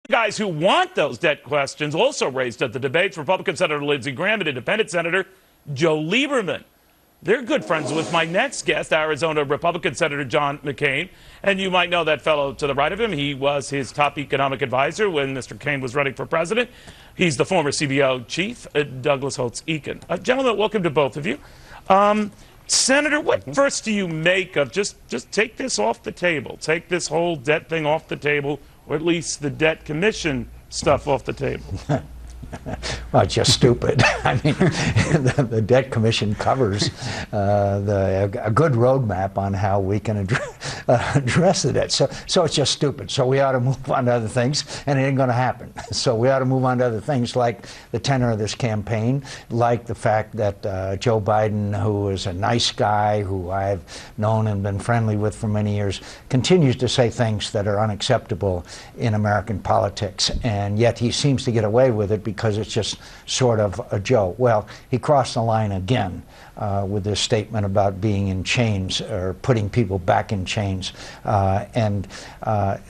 Guys who want those debt questions also raised at the debates. Republican Senator Lindsey Graham and Independent Senator Joe Lieberman. They're good friends with my next guest, Arizona Republican Senator John McCain. And you might know that fellow to the right of him. He was his top economic advisor when Mr. McCain was running for president. He's the former CBO chief, Douglas HOLTZ-EAKIN. Gentlemen, welcome to both of you. Senator, what first do you make of, just take this off the table, take this whole debt thing off the table, or at least the debt commission stuff off the table? Well, it's just stupid. I mean, the debt commission covers a good roadmap on how we can address the debt. So it's just stupid. So we ought to move on to other things, and it ain't going to happen. So we ought to move on to other things like the tenor of this campaign, like the fact that Joe Biden, who is a nice guy, who I've known and been friendly with for many years, continues to say things that are unacceptable in American politics, and yet he seems to get away with it because it's just sort of a joke. Well, he crossed the line again with this statement about being in chains or putting people back in chains.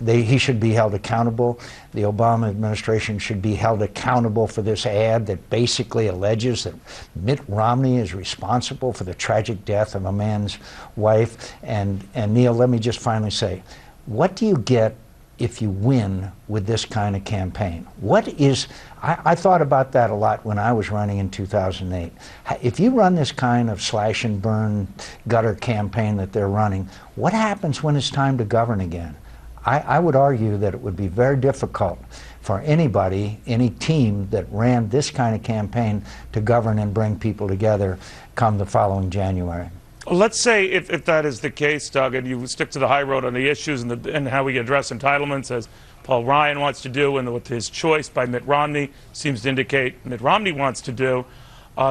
He should be held accountable. The Obama administration should be held accountable for this ad that basically alleges that Mitt Romney is responsible for the tragic death of a man's wife. And Neil, let me just finally say, what do you get if you win with this kind of campaign? What is, I thought about that a lot when I was running in 2008. If you run this kind of slash and burn gutter campaign that they're running, what happens when it's time to govern again? I would argue that it would be very difficult for anybody, any team that ran this kind of campaign to govern and bring people together come the following January. Let's say if that is the case, Doug, and you stick to the high road on the issues and how we address entitlements, as Paul Ryan wants to do, and with his choice by Mitt Romney seems to indicate Mitt Romney wants to do.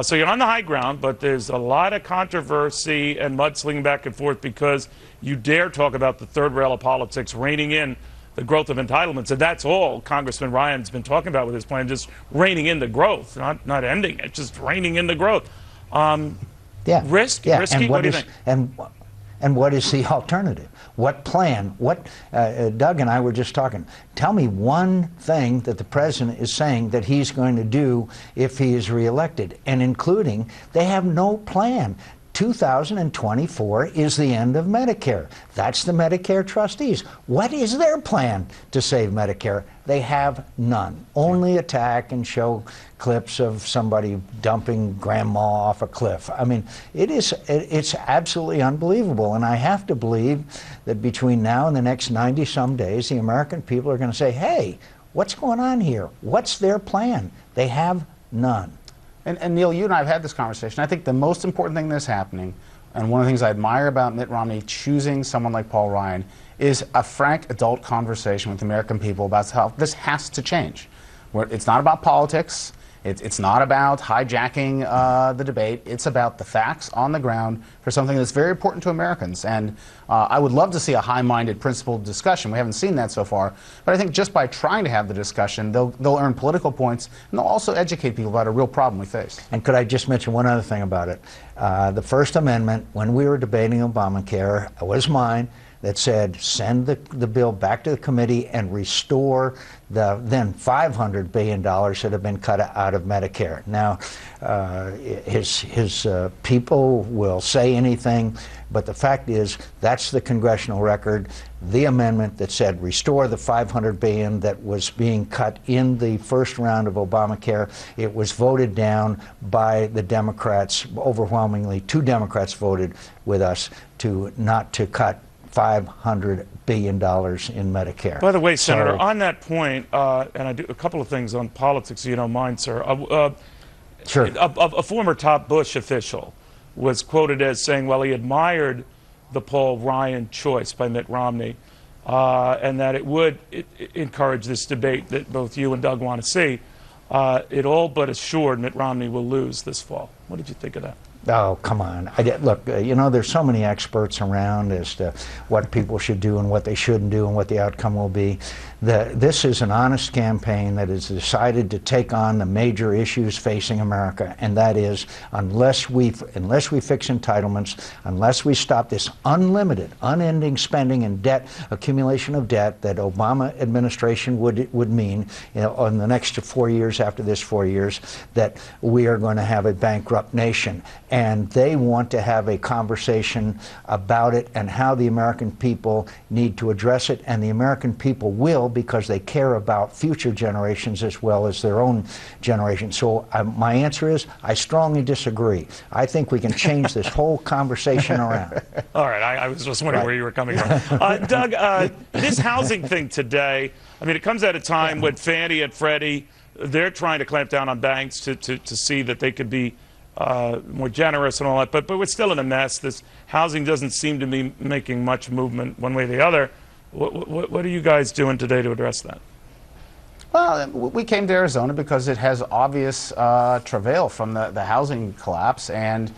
So you're on the high ground, but there's a lot of controversy and mudslinging back and forth because you dare talk about the third rail of politics, reining in the growth of entitlements. And that's all Congressman Ryan's been talking about with his plan, just reining in the growth, not ending it, just reining in the growth. Risky? And what do you think? And what is the alternative? What plan? Doug and I were just talking. Tell me one thing that the president is saying that he's going to do if he is reelected, and including they have no plan. 2024 is the end of Medicare. That's the Medicare trustees. What is their plan to save Medicare? They have none. Only attack and show clips of somebody dumping grandma off a cliff. I mean, it's absolutely unbelievable. And I have to believe that between now and the next 90-some days, the American people are going to say, hey, what's going on here? What's their plan? They have none. And Neil, you and I have had this conversation. I think the most important thing that's happening, and one of the things I admire about Mitt Romney choosing someone like Paul Ryan, is a frank adult conversation with the American people about how this has to change. It's not about politics. It's not about hijacking the debate. It's about the facts on the ground for something that's very important to Americans. And I would love to see a high-minded, principled discussion. We haven't seen that so far. But I think just by trying to have the discussion, they'll earn political points, and they'll also educate people about a real problem we face. And could I just mention one other thing about it? The First Amendment, when we were debating Obamacare, was mine, that said send the bill back to the committee and restore the then $500 billion that have been cut out of Medicare. Now, his people will say anything, but the fact is that's the congressional record, the amendment that said restore the $500 billion that was being cut in the first round of Obamacare. It was voted down by the Democrats overwhelmingly. 2 Democrats voted with us not to cut $500 billion in Medicare. By the way, Senator, on that point, and I do a couple of things on politics, if you don't mind, sir. Sure. A former top Bush official was quoted as saying, well, he admired the Paul Ryan choice by Mitt Romney, and that it would encourage this debate that both you and Doug want to see. It all but assured Mitt Romney will lose this fall. What did you think of that? Oh, come on. Look, you know, there's so many experts around as to what people should do and what they shouldn't do and what the outcome will be. This is an honest campaign that has decided to take on the major issues facing America, and that is unless we fix entitlements, unless we stop this unlimited, unending spending and debt, accumulation of debt that Obama administration would mean, you know, in the next 4 years after this 4 years, that we are going to have a bankrupt nation. And they want to have a conversation about it and how the American people need to address it, and the American people will, because they care about future generations as well as their own generation. So my answer is I strongly disagree. I think we can change this whole conversation around. All right, I was just wondering where you were coming from. Doug, this housing thing today, I mean, it comes at a time when Fannie and Freddie, they're trying to clamp down on banks to see that they could be more generous and all that, but we're still in a mess. This housing doesn't seem to be making much movement one way or the other. What are you guys doing today to address that? Well, we came to Arizona because it has obvious travail from the housing collapse, and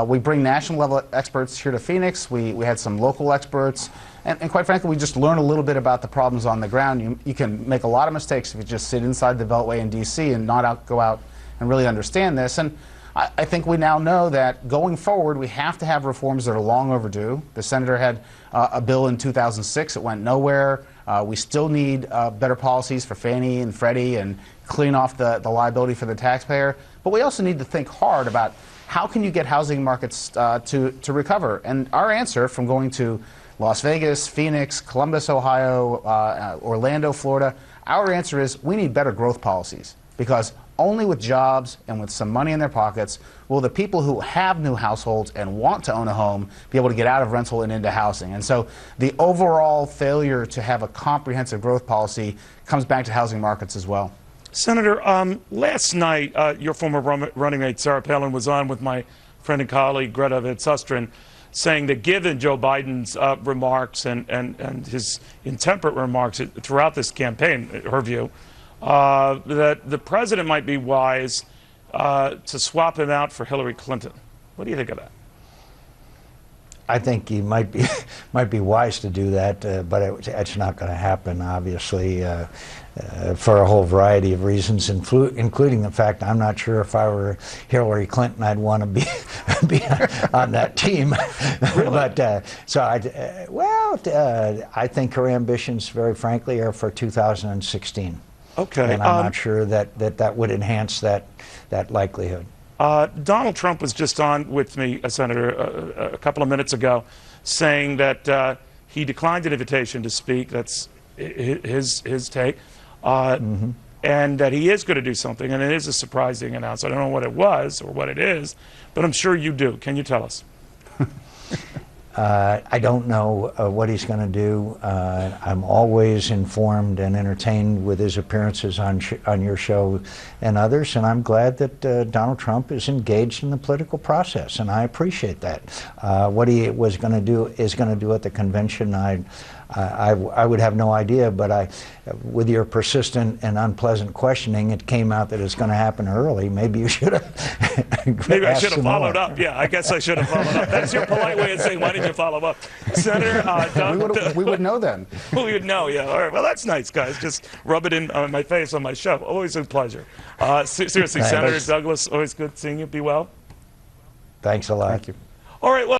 we bring national level experts here to Phoenix. We had some local experts, and quite frankly, we just learn a little bit about the problems on the ground. You can make a lot of mistakes if you just sit inside the Beltway in D.C. and not go out and really understand this. And I think we now know that going forward, we have to have reforms that are long overdue. The senator had a bill in 2006. It went nowhere. We still need better policies for Fannie and Freddie and clean off the liability for the taxpayer. But we also need to think hard about how can you get housing markets to recover. And our answer, from going to Las Vegas, Phoenix, Columbus, Ohio, Orlando, Florida, our answer is we need better growth policies, because only with jobs and with some money in their pockets will the people who have new households and want to own a home be able to get out of rental and into housing. And so the overall failure to have a comprehensive growth policy comes back to housing markets as well. Senator, last night, your former running mate, Sarah Palin, was on with my friend and colleague, Greta Van Susteren, saying that given Joe Biden's remarks and his intemperate remarks throughout this campaign, her view, that the president might be wise to swap him out for Hillary Clinton. What do you think of that? I think he might be wise to do that, but it's not going to happen, obviously, for a whole variety of reasons, including the fact I'm not sure if I were Hillary Clinton I'd want to be on that team. Really? But I think her ambitions, very frankly, are for 2016. Okay. And I'm not sure that would enhance that likelihood. Donald Trump was just on with me, Senator, a couple of minutes ago, saying that he declined an invitation to speak. That's his take. And that he is going to do something, and it is a surprising announcement. I don't know what it was or what it is, but I'm sure you do. Can you tell us? I don't know what he's going to do. I'm always informed and entertained with his appearances on your show and others, and I'm glad that Donald Trump is engaged in the political process, and I appreciate that. What he is going to do at the convention, I would have no idea, but with your persistent and unpleasant questioning, it came out that it's going to happen early. Maybe you should have. Maybe I should have followed up. Yeah, I guess I should have followed up. That's your polite way of saying, why did you follow up? Senator, we would know then. We would know, yeah. All right, well, that's nice, guys. Just rub it in my face on my show. Always a pleasure. Seriously, Senator Douglas, always good seeing you. Be well. Thanks a lot. Thank you. All right, well.